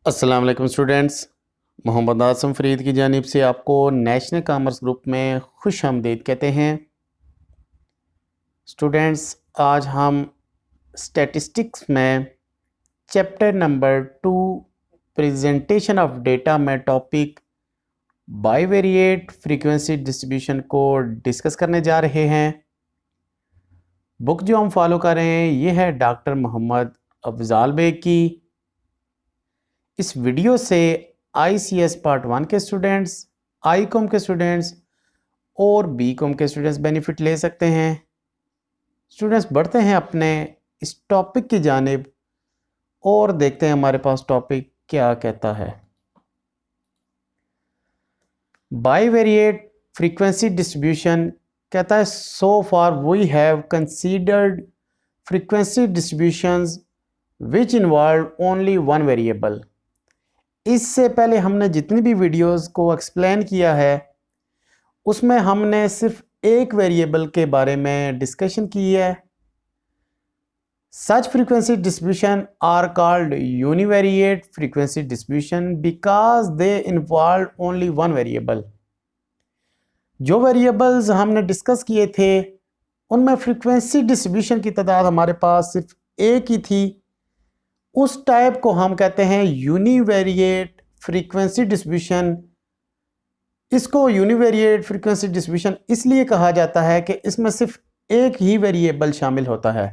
अस्सलाम वालेकुम स्टूडेंट्स। मोहम्मद आसम फरीद की जानिब से आपको नेशनल कॉमर्स ग्रुप में खुश आमदीद कहते हैं। स्टूडेंट्स, आज हम स्टैटिस्टिक्स में chapter number 2 presentation of data में टॉपिक बाइवेरिएट फ्रीक्वेंसी डिस्ट्रीब्यूशन को डिस्कस करने जा रहे हैं। बुक जो हम फॉलो कर रहे हैं ये है डॉक्टर मोहम्मद अफजाल बेग की। इस वीडियो से ICS पार्ट 1 के स्टूडेंट्स, ICOM के स्टूडेंट्स और BCOM के स्टूडेंट्स बेनिफिट ले सकते हैं। स्टूडेंट्स, बढ़ते हैं अपने इस टॉपिक की जानिब और देखते हैं हमारे पास टॉपिक क्या कहता है। बाइवेरिएट फ्रीक्वेंसी डिस्ट्रीब्यूशन कहता है so far we have considered frequency distributions which involve only one variable. इससे पहले हमने जितनी भी वीडियोस को एक्सप्लेन किया है उसमें हमने सिर्फ एक वेरिएबल के बारे में डिस्कशन की है। Such frequency distribution are called univariate frequency distribution because they involve only one variable. जो वेरिएबल्स हमने डिस्कस किए थे उनमें फ्रीक्वेंसी डिस्ट्रीब्यूशन की तादाद हमारे पास सिर्फ एक ही थी। उस टाइप को हम कहते हैं यूनिवेरिएट फ्रीक्वेंसी डिस्ट्रीब्यूशन। इसको यूनिवेरिएट फ्रीक्वेंसी डिस्ट्रीब्यूशन इसलिए कहा जाता है कि इसमें सिर्फ एक ही वेरिएबल शामिल होता है।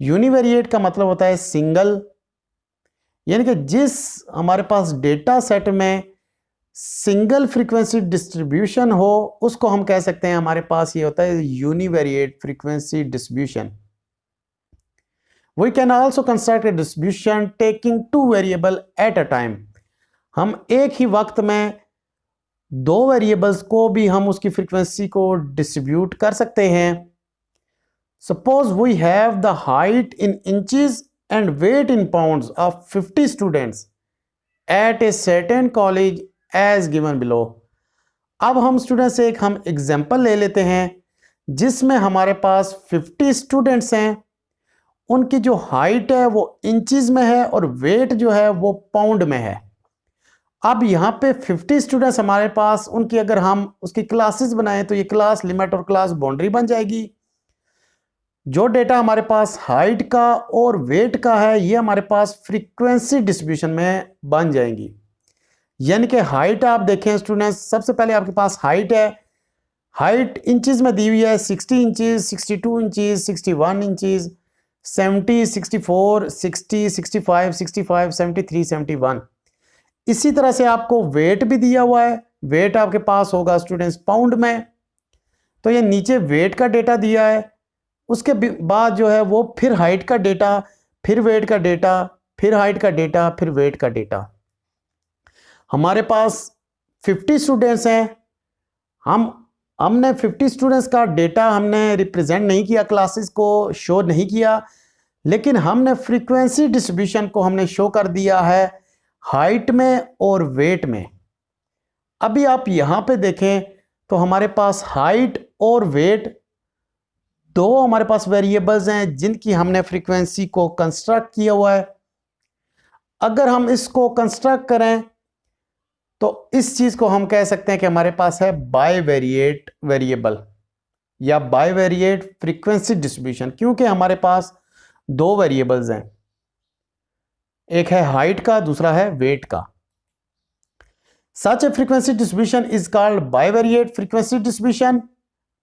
यूनिवेरिएट का मतलब होता है सिंगल, यानी कि जिस हमारे पास डेटा सेट में सिंगल फ्रीक्वेंसी डिस्ट्रीब्यूशन हो उसको हम कह सकते हैं हमारे पास ये होता है univariate frequency distribution. We can also construct a distribution taking two variable at a time। हम एक ही वक्त में दो वेरिएबल्स को भी हम उसकी फ्रीक्वेंसी को डिस्ट्रीब्यूट कर सकते हैं। Suppose we have the height in inches and weight in pounds of 50 students at a certain college as given below। अब हम स्टूडेंट्स एक एग्जाम्पल ले लेते हैं जिसमें हमारे पास 50 स्टूडेंट्स हैं। उनकी जो हाइट है वो इंचेस में है और वेट जो है वो पाउंड में है। अब यहाँ पे 50 स्टूडेंट्स हमारे पास, उनकी अगर हम उसकी क्लासेस बनाएं तो ये क्लास लिमिट और क्लास बाउंड्री बन जाएगी। जो डेटा हमारे पास हाइट का और वेट का है ये हमारे पास फ्रीक्वेंसी डिस्ट्रीब्यूशन में बन जाएंगी। यानी कि हाइट आप देखें स्टूडेंट्स, सबसे पहले आपके पास हाइट है। हाइट इंचेस में दी हुई है 60 इंचेस, 62 इंचेस, 61 इंचेस, 70, 64, 60, 65, 65, 73, 71। इसी तरह से आपको वेट भी दिया हुआ है। वेट आपके पास होगा स्टूडेंट्स पाउंड में। तो ये नीचे वेट का डेटा दिया है, उसके बाद जो है वो फिर हाइट का डेटा, फिर वेट का डेटा, फिर हाइट का डेटा, फिर वेट का डेटा। हमारे पास 50 स्टूडेंट्स हैं। हमने 50 स्टूडेंट्स का डेटा हमने रिप्रेजेंट नहीं किया, क्लासेस को शो नहीं किया, लेकिन हमने फ्रीक्वेंसी डिस्ट्रीब्यूशन को हमने शो कर दिया है हाइट में और वेट में। अभी आप यहां पे देखें तो हमारे पास हाइट और वेट दो हमारे पास वेरिएबल्स हैं जिनकी हमने फ्रीक्वेंसी को कंस्ट्रक्ट किया हुआ है। अगर हम इसको कंस्ट्रक्ट करें तो इस चीज को हम कह सकते हैं कि हमारे पास है बाइवेरिएट वेरिएबल या बाइवेरिएट फ्रीक्वेंसी डिस्ट्रीब्यूशन, क्योंकि हमारे पास दो वेरिएबल्स हैं, एक है हाइट का, दूसरा है वेट का। Such a frequency distribution is called bivariate frequency distribution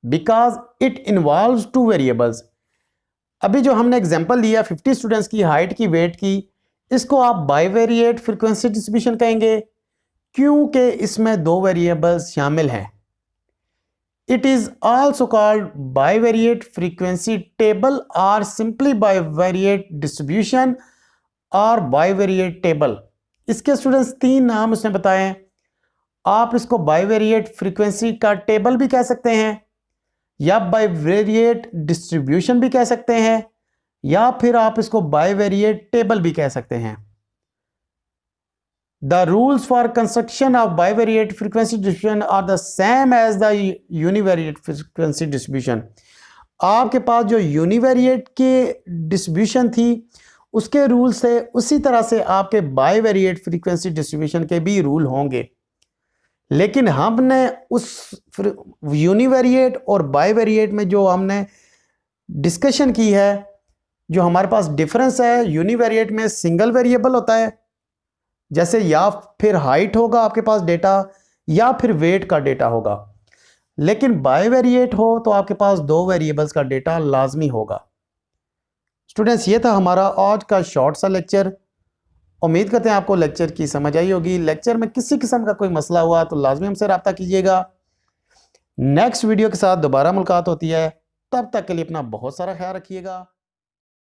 because it involves two variables. अभी जो हमने एग्जांपल लिया 50 स्टूडेंट्स की हाइट की, वेट की, इसको आप बाइवेरिएट फ्रीक्वेंसी डिस्ट्रीब्यूशन कहेंगे क्योंकि इसमें दो वेरिएबल्स शामिल हैं। It is also called bivariate frequency table or simply bivariate distribution or bivariate table। इसके स्टूडेंट्स 3 नाम उसने बताए हैं। आप इसको bivariate frequency का टेबल भी कह सकते हैं या bivariate distribution भी कह सकते हैं या फिर आप इसको bivariate टेबल भी कह सकते हैं। The rules for construction of bivariate frequency distribution are the same as the univariate frequency distribution। आपके पास जो यूनिवेरिएट की डिस्ट्रीब्यूशन थी उसके रूल से उसी तरह से आपके बाईवेरिएट फ्रीक्वेंसी डिस्ट्रीब्यूशन के भी रूल होंगे, लेकिन हमने उस यूनिवेरिएट और बाईवेरिएट में जो हमने डिस्कशन की है, जो हमारे पास डिफरेंस है, यूनिवेरिएट में सिंगल वेरिएबल होता है, जैसे या फिर हाइट होगा आपके पास डेटा या फिर वेट का डेटा होगा, लेकिन बाईवेरिएट हो तो आपके पास 2 वेरिएबल्स का डेटा लाजमी होगा। स्टूडेंट्स, ये था हमारा आज का शॉर्ट सा लेक्चर। उम्मीद करते हैं आपको लेक्चर की समझ आई होगी। लेक्चर में किसी किस्म का कोई मसला हुआ तो लाजमी हमसे रब्ता कीजिएगा। नेक्स्ट वीडियो के साथ दोबारा मुलाकात होती है, तब तक के लिए अपना बहुत सारा ख्याल रखिएगा।